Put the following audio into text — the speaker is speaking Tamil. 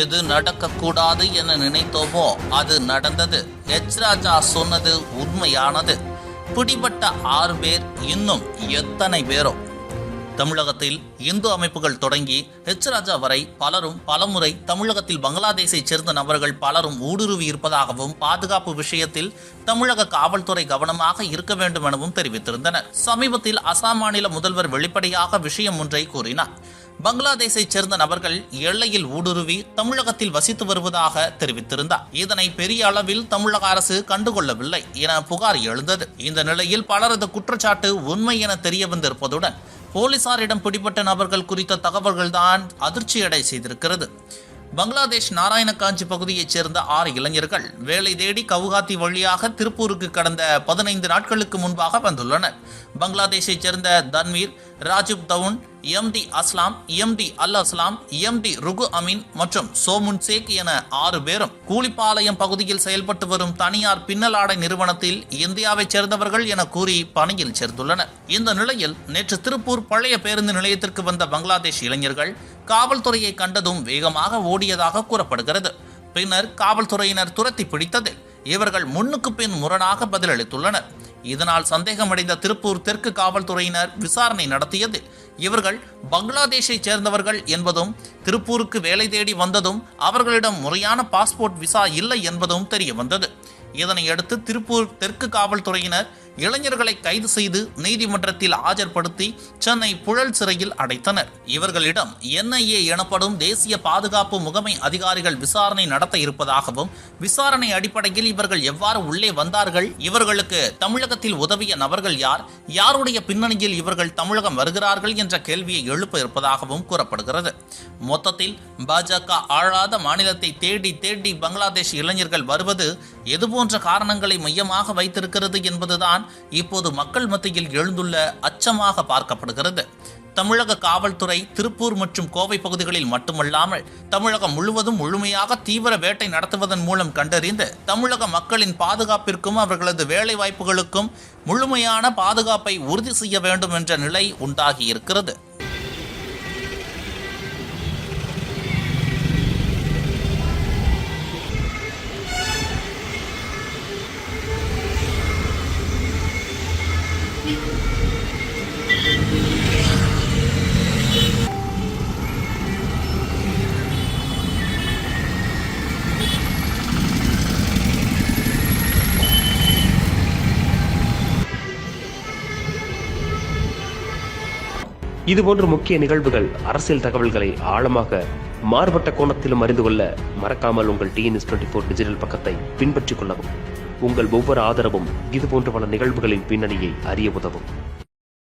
எது நடக்கக்கூடாது என நினைத்தோமோ அது நடந்தது. எச் ராஜா சொன்னது உண்மையானது. பிடிபட்ட 6 பேர், இன்னும் எத்தனை பேரோ. தமிழகத்தில் இந்து அமைப்புகள் தொடங்கி எச் ராஜா வரை பலரும் பலமுறை தமிழகத்தில் பங்களாதேஷை சேர்ந்த நபர்கள் பலரும் ஊடுருவி இருப்பதாகவும் பாதுகாப்பு விஷயத்தில் தமிழக காவல்துறை கவனமாக இருக்க வேண்டும் எனவும் தெரிவித்திருந்தனர். சமீபத்தில் அசாம் மாநில முதல்வர் வெளிப்படையாக விஷயம் ஒன்றை கூறினார். பங்களாதேஷை சேர்ந்த நபர்கள் எல்லையில் ஊடுருவி தமிழகத்தில் வசித்து வருவதாக தெரிவித்திருந்தார். இதனை பெரிய அளவில் தமிழக அரசு கண்டுகொள்ளவில்லை என புகார் எழுந்தது. இந்த நிலையில் பலரது குற்றச்சாட்டு உண்மை என தெரிய வந்திருப்பதுடன் போலீசாரிடம் பிடிபட்ட நபர்கள் குறித்த தகவல்கள்தான் அதிர்ச்சியடை செய்திருக்கிறது. பங்களாதேஷ் நாராயணகாஞ்சி பகுதியைச் சேர்ந்த 6 இளைஞர்கள் வேலை தேடி கவுகாத்தி வழியாக திருப்பூருக்கு கடந்த 15 நாட்களுக்கு முன்பாக வந்துள்ளனர். பங்களாதேஷைச் சேர்ந்த தன்வீர், ராஜிப் தவுன், எம்டி அஸ்லாம், எம்டி அல் அஸ்லாம், எம்டி ருகு அமீன் மற்றும் சோமுன் சேக் என 6 பேரும் கூலிப்பாளையம் பகுதியில் செயல்பட்டு வரும் தனியார் பின்னலாடை நிறுவனத்தில் இந்தியாவைச் சேர்ந்தவர்கள் என கூறி பணியில் சேர்ந்துள்ளனர். இந்த நிலையில் நேற்று திருப்பூர் பழைய பேருந்து நிலையத்திற்கு வந்த பங்களாதேஷ் இளைஞர்கள் காவல்துறையை கண்டதும் வேகமாக ஓடியதாக கூறப்படுகிறது. பின்னர் காவல்துறையினர் துரத்தி பிடித்ததில் இவர்கள் முன்னுக்கு பின் முரணாக பதிலளித்துள்ளனர். இதனால் சந்தேகமடைந்த திருப்பூர் தெற்கு காவல்துறையினர் விசாரணை நடத்தியதில் இவர்கள் பங்களாதேஷை சேர்ந்தவர்கள் என்பதும் திருப்பூருக்கு வேலை தேடி வந்ததும் அவர்களிடம் முறையான பாஸ்போர்ட் விசா இல்லை என்பதும் தெரிய வந்தது. இதனையடுத்து திருப்பூர் தெற்கு காவல்துறையினர் இளைஞர்களை கைது செய்து நீதிமன்றத்தில் ஆஜர்படுத்தி சென்னை புழல் சிறையில் அடைத்தனர். இவர்களிடம் NIA எனப்படும் தேசிய பாதுகாப்பு முகமை அதிகாரிகள் விசாரணை நடத்த இருப்பதாகவும், விசாரணை அடிப்படையில் இவர்கள் எவ்வாறு உள்ளே வந்தார்கள், இவர்களுக்கு தமிழகத்தில் உதவிய நபர்கள் யார், யாருடைய பின்னணியில் இவர்கள் தமிழகம் வருகிறார்கள் என்ற கேள்வியை எழுப்ப இருப்பதாகவும் கூறப்படுகிறது. மொத்தத்தில் பாஜக ஆளாத மாநிலத்தை தேடி தேடி பங்களாதேஷ் இளைஞர்கள் வருவது எதுபோன்ற காரணங்களை மையமாக வைத்திருக்கிறது என்பதுதான் இப்போது மக்கள் மத்தியில் எழுந்துள்ள அச்சமாக பார்க்கப்படுகிறது. தமிழக காவல்துறை திருப்பூர் மற்றும் கோவை பகுதிகளில் மட்டுமல்லாமல் தமிழகம் முழுவதும் முழுமையாக தீவிர வேட்டை நடத்துவதன் மூலம் கண்டறிந்து தமிழக மக்களின் பாதுகாப்பிற்கும் அவர்களது வேலை வாய்ப்புகளுக்கும் முழுமையான பாதுகாப்பை உறுதி செய்ய வேண்டும் என்ற நிலை உண்டாகியிருக்கிறது. இதுபோன்ற முக்கிய நிகழ்வுகள், அரசியல் தகவல்களை ஆழமாக மாறுபட்ட கோணத்திலும் அறிந்து கொள்ள மறக்காமல் உங்கள் TNS24 டிஜிட்டல் பக்கத்தை பின்பற்றிக் கொள்ளவும். உங்கள் ஒவ்வொரு ஆதரவும் இதுபோன்ற பல நிகழ்வுகளின் பின்னணியை அறிய உதவும்.